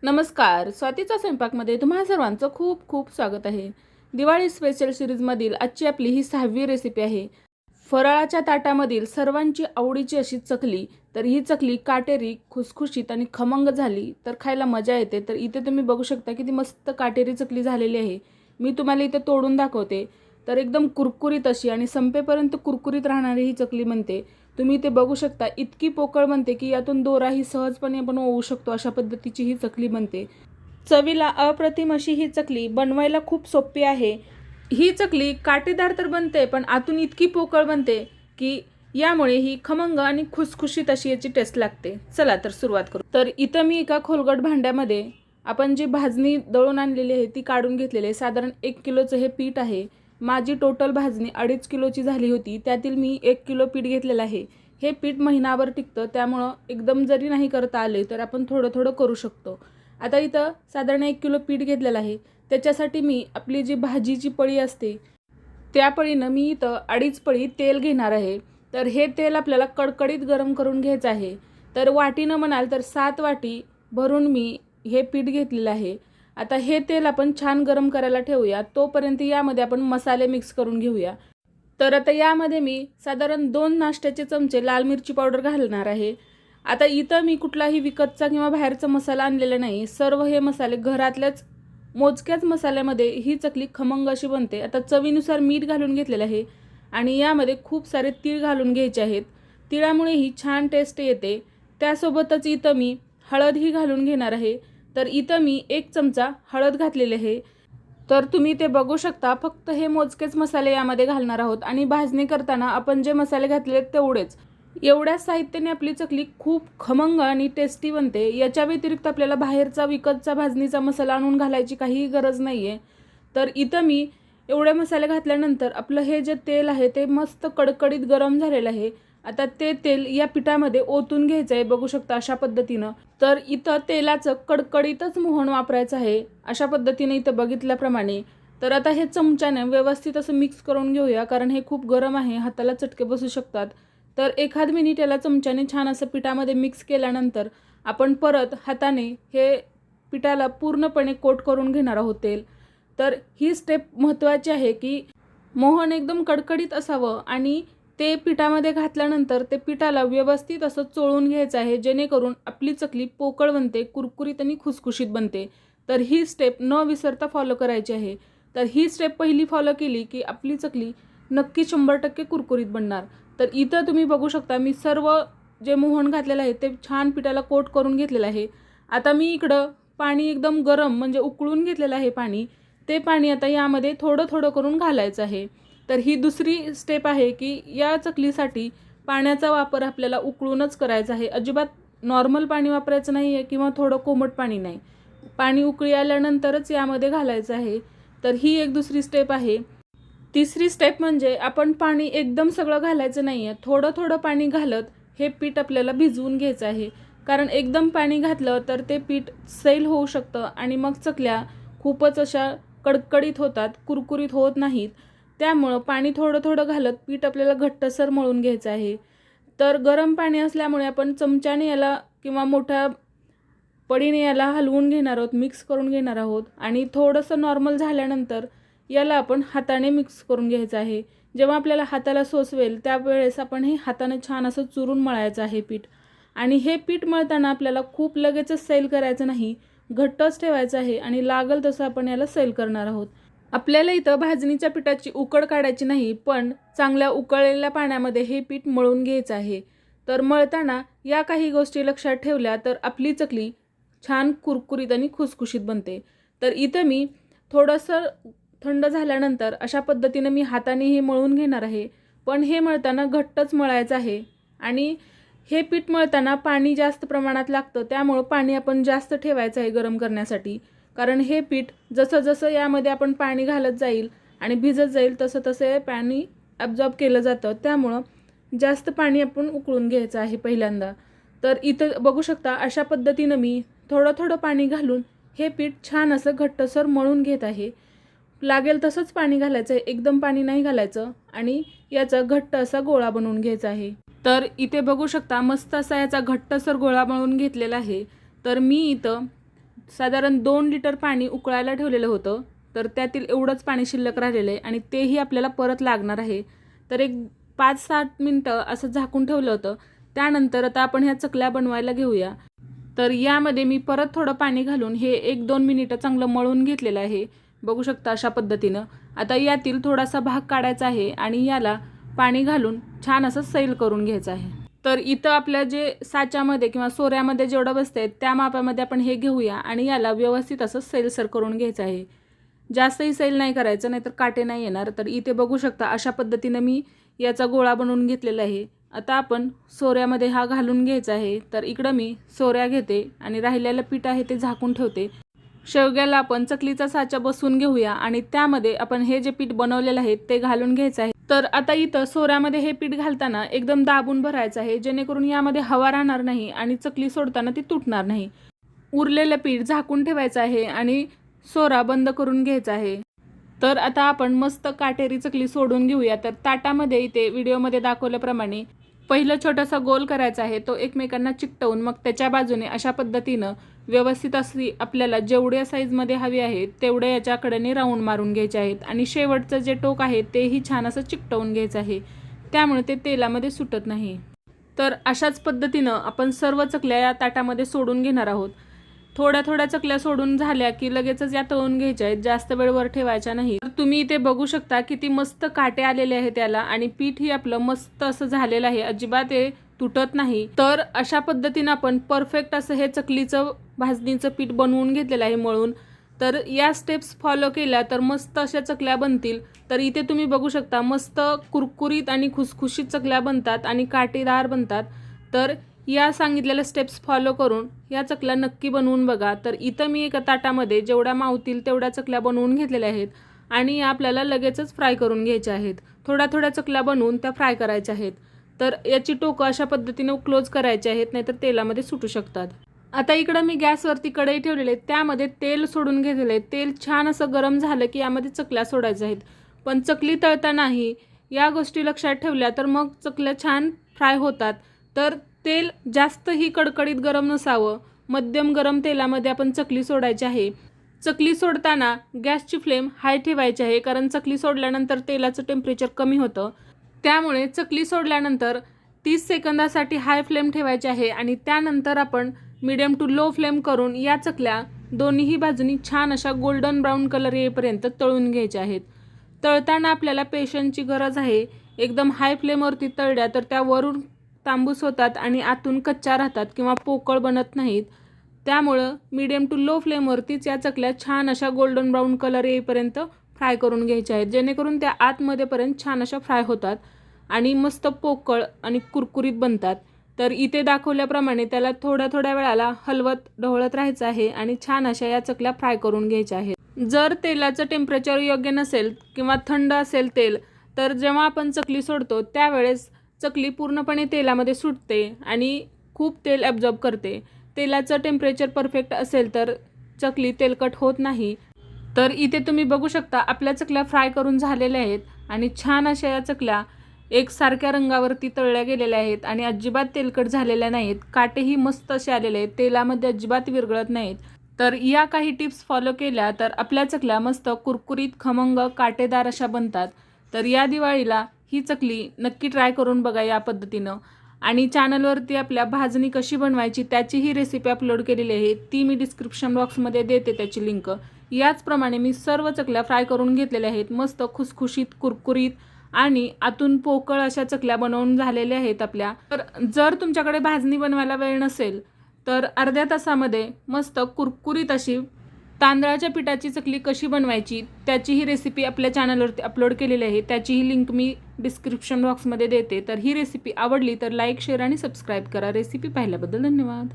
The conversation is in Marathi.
नमस्कार, स्वातीचा स्वयंपाकमध्ये तुम्हा सर्वांचं खूप खूप स्वागत आहे। दिवाळी स्पेशल सीरीजमधील आजची आपली ही 6वी रेसिपी आहे। फराळाच्या ताटामधील सर्वांची आवडीची अशी चकली। तर ही चकली काटेरी, खुसखुशीत आणि खमंग झाली तर खायला मजा येते। तर इथे तुम्ही बघू शकता किती मस्त काटेरी चकली झालेली आहे। मी तुम्हाला इथे तोडून दाखवते। तर एकदम कुरकुरीत अशी आणि संपेपर्यंत कुरकुरीत राहणारी ही चकली बनते। तुम्ही ते बघू शकता, इतकी पोकळ बनते की यातून दोराही सहजपणे आपण ओवू शकतो, अशा पद्धतीची ही चकली बनते। चवीला अप्रतिम अशी ही चकली बनवायला खूप सोपी आहे। ही चकली काटेदार तर बनते, पण आतून इतकी पोकळ बनते की यामुळे ही खमंग आणि खुसखुशीत अशी याची टेस्ट लागते। चला तर सुरुवात करू। तर इथं मी एका खोलगट भांड्यामध्ये आपण जी भाजणी दळून आणलेली आहे ती काढून घेतलेली आहे। साधारण 1 किलोचं हे पीठ आहे। माझी टोटल भाजणी 2.5 किलोची झाली होती, त्यातील मी 1 किलो पीठ घेतलेलं आहे। हे पीठ महिनाभर टिकतं, त्यामुळे एकदम जरी नाही करता आले तर आपण थोडं थोडं करू शकतो। आता इथं साधारण 1 किलो पीठ घेतलेलं आहे। त्याच्यासाठी मी आपली जी भाजीची पळी असते त्या पळीनं मी इथं 2.5 पळी तेल घेणार आहे। तर हे तेल आपल्याला कडकडीत गरम करून घ्यायचं आहे। तर वाटीनं म्हणाल तर 7 वाटी भरून मी हे पीठ घेतलेलं आहे। आता हे तेल आपण छान गरम करायला ठेवूया, तोपर्यंत यामध्ये आपण मसाले मिक्स करून घेऊया। तर आता यामध्ये मी साधारण 2 नाश्त्याचे चमचे लाल मिरची पावडर घालणार आहे। आता इथं मी कुठलाही विकतचा किंवा बाहेरचा मसाला आणलेला नाही, सर्व हे मसाले घरातल्याच मोजक्याच मसाल्यामध्ये ही चकली खमंग अशी बनते। आता चवीनुसार मीठ घालून घेतलेलं आहे आणि यामध्ये खूप सारे तीळ घालून घ्यायचे आहेत। तिळामुळे ही छान टेस्ट येते। त्यासोबतच इथं मी हळदही घालून घेणार आहे। तर इथं मी 1 चमचा हळद घातलेली आहे। तर तुम्ही ते बघू शकता, फक्त हे मोजकेच मसाले यामध्ये घालणार आहोत आणि भाजणी करताना आपण जे मसाले घातले तेवढेच। एवढ्या साहित्याने आपली चकली खूप खमंग आणि टेस्टी बनते। याच्या व्यतिरिक्त आपल्याला बाहेरचा विकतचा भाजणीचा मसाला आणून घालायची काहीही गरज नाही आहे। तर इथं मी एवढे मसाले घातल्यानंतर आपलं हे जे तेल आहे ते मस्त कडकडीत गरम झालेलं आहे। आता ते तेल या पिठामध्ये ओतून घ्यायचं आहे, बघू शकता अशा पद्धतीनं। तर इथं तेलाचं कडकडीतच मोहन वापरायचं आहे, अशा पद्धतीने इथं बघितल्याप्रमाणे। तर आता हे चमच्याने व्यवस्थित असं मिक्स करून घेऊया, कारण हे खूप गरम आहे, हाताला चटके बसू शकतात। तर 1 मिनिट याला चमच्याने छान असं पिठामध्ये मिक्स केल्यानंतर आपण परत हाताने हे पिठाला पूर्णपणे कोट करून घेणार आहोत तेल। तर ही स्टेप महत्त्वाची आहे की मोहन एकदम कडकडीत असावं आणि ते पिठामध्ये घातल्यानंतर ते पिठाला व्यवस्थित असं चोळून घ्यायचं आहे, जेणेकरून आपली चकली पोकळ बनते, कुरकुरीत आणि खुसखुशीत बनते। तर ही स्टेप न विसरता फॉलो करायची आहे। तर ही स्टेप पहिली फॉलो केली की आपली चकली नक्की 100% कुरकुरीत बनणार। तर इथं तुम्ही बघू शकता, मी सर्व जे मोहन घातलेलं आहे ते छान पिठाला कोट करून घेतलेलं आहे। आता मी इकडं पाणी एकदम गरम म्हणजे उकळून घेतलेलं आहे पाणी, ते पाणी आता यामध्ये थोडं थोडं करून घालायचं आहे। तर ही दुसरी स्टेप आहे की या चकलीसाठी पाण्याचा वापर आपल्याला उकळूनच करायचा आहे। अजिबात नॉर्मल पाणी वापरायचं नाही आहे किंवा थोडं कोमट पाणी नाही, पाणी उकळी आल्यानंतरच यामध्ये घालायचं आहे। तर ही एक दुसरी स्टेप आहे। तिसरी स्टेप म्हणजे आपण पाणी एकदम सगळं घालायचं नाही आहे, थोडं थोडं पाणी घालत हे पीठ आपल्याला भिजवून घ्यायचं आहे। कारण एकदम पाणी घातलं तर ते पीठ सैल होऊ शकतं आणि मग चकल्या खूपच अशा कडकडीत होतात, कुरकुरीत होत नाहीत। त्यामुळं पाणी थोडं थोडं घालत पीठ आपल्याला घट्टसर मळून घ्यायचं आहे। तर गरम पाणी असल्यामुळे आपण चमच्याने याला किंवा मोठ्या पळीने याला हलवून घेणार आहोत, मिक्स करून घेणार आहोत आणि थोडंसं नॉर्मल झाल्यानंतर याला आपण हाताने मिक्स करून घ्यायचं आहे। जेव्हा आपल्याला हाताला सोसवेल त्यावेळेस आपण हे हाताने छान असं चुरून मळायचं आहे पीठ। आणि हे पीठ मळताना आपल्याला खूप लगेचच सैल करायचं नाही, घट्टच ठेवायचं आहे आणि लागल तसं आपण याला सैल करणार आहोत। आपल्याला इथं भाजणीच्या पिठाची उकड काढायची नाही, पण चांगल्या उकळलेल्या पाण्यामध्ये हे पीठ मळून घ्यायचं आहे। तर मळताना या काही गोष्टी लक्षात ठेवल्या तर आपली चकली छान कुरकुरीत आणि खुसखुशीत बनते। तर इथं मी थोडंसं थंड झाल्यानंतर अशा पद्धतीने मी हाताने हे मळून घेणार आहे, पण हे मळताना घट्टच मळायचं आहे। आणि हे पीठ मळताना पाणी जास्त प्रमाणात लागतं, त्यामुळे पाणी आपण जास्त ठेवायचं आहे गरम करण्यासाठी। कारण हे पीठ जसं जसं यामध्ये आपण पाणी घालत जाईल आणि भिजत जाईल तसं तसं पाणी ॲब्झॉर्ब केलं जातं, त्यामुळं जास्त पाणी आपण उकळून घ्यायचं आहे पहिल्यांदा। तर इथं बघू शकता अशा पद्धतीनं मी थोडं थोडं पाणी घालून हे पीठ छान असं घट्टसर मळून घेत आहे। लागेल तसंच पाणी घालायचं आहे, एकदम पाणी नाही घालायचं आणि याचा घट्ट असा गोळा बनवून घ्यायचा आहे। तर इथे बघू शकता मस्त असा याचा घट्टसर गोळा बनवून घेतलेला आहे। तर मी इथं साधारण 2 लिटर पाणी उकळायला ठेवलेलं होतं, तर त्यातील एवढंच पाणी शिल्लक राहिलेलं आहे आणि तेही आपल्याला परत लागणार आहे. तर एक 5-7 मिनटं असं झाकून ठेवलं होतं. त्यानंतर आता आपण ह्या चकल्या बनवायला घेऊया. तर यामध्ये मी परत थोडं पाणी घालून हे 1-2 मिनिटं चांगलं मळून घेतलेलं आहे. बघू शकता अशा पद्धतीनं. आता यातील थोडासा भाग काढायचा आहे आणि याला पाणी घालून छान असं सैल करून घ्यायचं आहे. तर इथं आपल्या जे साच्यामध्ये किंवा सोऱ्यामध्ये जेवढं बसतंय त्या मापामध्ये आपण हे घेऊया आणि याला व्यवस्थित असं सैलसर करून घ्यायचं आहे. जास्तही सैल नाही करायचं, नाहीतर काटे नाही येणार. तर इथे बघू शकता अशा पद्धतीनं मी याचा गोळा बनवून घेतलेला आहे. आता आपण सोऱ्यामध्ये हा घालून घ्यायचा आहे. तर इकडं मी सोऱ्या घेते आणि राहिलेलं पीठ आहे ते झाकून ठेवते. शेवग्याला आपण चकलीचा साचा बसवून घेऊया आणि त्यामध्ये आपण हे जे पीठ बनवलेलं आहे ते घालून घ्यायचं आहे. तर आता इथं सोऱ्यामध्ये हे पीठ घालताना एकदम दाबून भरायचं आहे, जेणेकरून यामध्ये हवा राहणार नाही आणि चकली सोडताना ती तुटणार नाही. उरलेलं पीठ झाकून ठेवायचं आहे आणि सोरा बंद करून घ्यायचा आहे. तर आता आपण मस्त काटेरी चकली सोडून घेऊया. तर ताटामध्ये इथे व्हिडिओमध्ये दाखवल्याप्रमाणे पहिलं छोटासा गोल करायचा आहे, तो एकमेकांना चिकटवून मग त्याच्या बाजूने अशा पद्धतीनं व्यवस्थित अशी आपल्याला जेवढ्या साईजमध्ये हवी आहे तेवढे याच्याकडेने राऊंड मारून घ्यायचे आहेत आणि शेवटचं जे टोक आहे तेही छान असं चिकटवून घ्यायचं आहे, त्यामुळे ते तेलामध्ये सुटत नाही. तर अशाच पद्धतीनं आपण सर्व चकल्या या ताटामध्ये सोडून घेणार आहोत. थोड्या थोड्या चकल्या सोडून झाल्या की लगेचच या तळून घ्यायच्या आहेत, जास्त वेळ वर ठेवायच्या नाही. तर तुम्ही इथे बघू शकता किती मस्त काटे आलेले आहेत त्याला आणि पीठही आपलं मस्त असं झालेलं आहे, अजिबात हे तुटत नाही. तर अशा पद्धतीनं आपण परफेक्ट असं हे चकलीचं भाजणीचं पीठ बनवून घेतलेलं आहे मळून. तर या स्टेप्स फॉलो केल्या तर मस्त अशा चकल्या बनतील. तर इथे तुम्ही बघू शकता मस्त कुरकुरीत आणि खुसखुशीत चकल्या बनतात आणि काटेदार बनतात. तर या सांगितलेल्या स्टेप्स फॉलो करून या चकल्या नक्की बनवून बघा. तर इथं मी एका ताटामध्ये जेवढ्या मावतील तेवढ्या चकल्या बनवून घेतलेल्या आहेत आणि या आपल्याला लगेचच फ्राय करून घ्यायच्या आहेत. थोड्या थोड्या चकल्या बनवून त्या फ्राय करायच्या आहेत. तर याची टोकं अशा पद्धतीने क्लोज करायची आहेत, नाहीतर तेलामध्ये सुटू शकतात. आता इकडं मी गॅसवरती कढई ठेवलेली आहे, त्यामध्ये तेल सोडून घेतलेलं आहे. तेल छान असं गरम झालं की यामध्ये चकल्या सोडायच्या आहेत. पण चकली तळतानाही या गोष्टी लक्षात ठेवल्या तर मग चकल्या छान फ्राय होतात. तर तेल जास्तही कडकडीत गरम नसावं, मध्यम गरम तेलामध्ये आपण चकली सोडायची आहे. चकली सोडताना गॅसची फ्लेम हाय ठेवायची आहे, कारण चकली सोडल्यानंतर तेलाचं टेम्परेचर कमी होतं. त्यामुळे चकली सोडल्यानंतर 30 सेकंदासाठी हाय फ्लेम ठेवायची आहे आणि त्यानंतर आपण मीडियम टू लो फ्लेम करून या चकल्या दोन्हीही बाजूनी छान अशा गोल्डन ब्राऊन कलर येईपर्यंत तळून घ्यायच्या आहेत. तळताना आपल्याला पेशन्सची गरज आहे. एकदम हाय फ्लेमवरती तळल्या तर त्या वरून तांबूस होतात आणि आतून कच्च्या राहतात किंवा पोकळ बनत नाहीत. त्यामुळं मीडियम टू लो फ्लेमवरतीच या चकल्या छान अशा गोल्डन ब्राऊन कलर येईपर्यंत फ्राय करून घ्यायच्या आहेत, जेणेकरून त्या आतमध्येपर्यंत छान अशा फ्राय होतात आणि मस्त पोकळ आणि कुरकुरीत बनतात. तर इथे दाखवल्याप्रमाणे त्याला थोड्या थोड्या वेळाला हलवत ढवळत राहायचं आहे आणि छान अशा या चकल्या फ्राय करून घ्यायच्या आहेत. जर तेलाचं टेम्परेचर योग्य नसेल किंवा थंड असेल तेल, तर जेव्हा आपण चकली सोडतो त्यावेळेस चकली पूर्णपणे तेलामध्ये सुटते आणि खूप तेल ॲब्झॉर्ब करते. तेलाचं टेम्परेचर परफेक्ट असेल तर चकली तेलकट होत नाही. तर इथे तुम्ही बघू शकता आपल्या चकल्या फ्राय करून झालेल्या आहेत आणि छान अशा या चकल्या एकसारख्या रंगावरती तळल्या गेलेल्या आहेत आणि अजिबात तेलकट झालेल्या नाहीत. काटेही मस्त असे आलेले आहेत, तेलामध्ये अजिबात विरघळत नाहीत. तर या काही टिप्स फॉलो केल्या तर आपल्या चकल्या मस्त कुरकुरीत खमंग काटेदार अशा बनतात. तर या दिवाळीला ही चकली नक्की ट्राय करून बघा या पद्धतीनं. आणि चॅनलवरती आपल्या भाजणी कशी बनवायची त्याचीही रेसिपी अपलोड केलेली आहे, ती मी डिस्क्रिप्शन बॉक्समध्ये देते त्याची लिंक. याचप्रमाणे मी सर्व चकल्या फ्राय करून घेतलेल्या आहेत. मस्त खुसखुशीत कुरकुरीत आणि आतून पोकळ अशा चकल्या बनवून झालेल्या आहेत आपल्या. तर जर तुमच्याकडे भाजणी बनवायला वेळ नसेल तर अर्ध्या तासामध्ये मस्त कुरकुरीत अशी तांदळाच्या पिठाची चकली कशी बनवायची त्याचीही रेसिपी आपल्या चॅनलवरती अपलोड केलेली आहे, त्याचीही लिंक मी डिस्क्रिप्शन बॉक्समध्ये देते. तर ही रेसिपी आवडली तर लाईक, शेअर आणि सबस्क्राईब करा. रेसिपी पाहिल्याबद्दल धन्यवाद.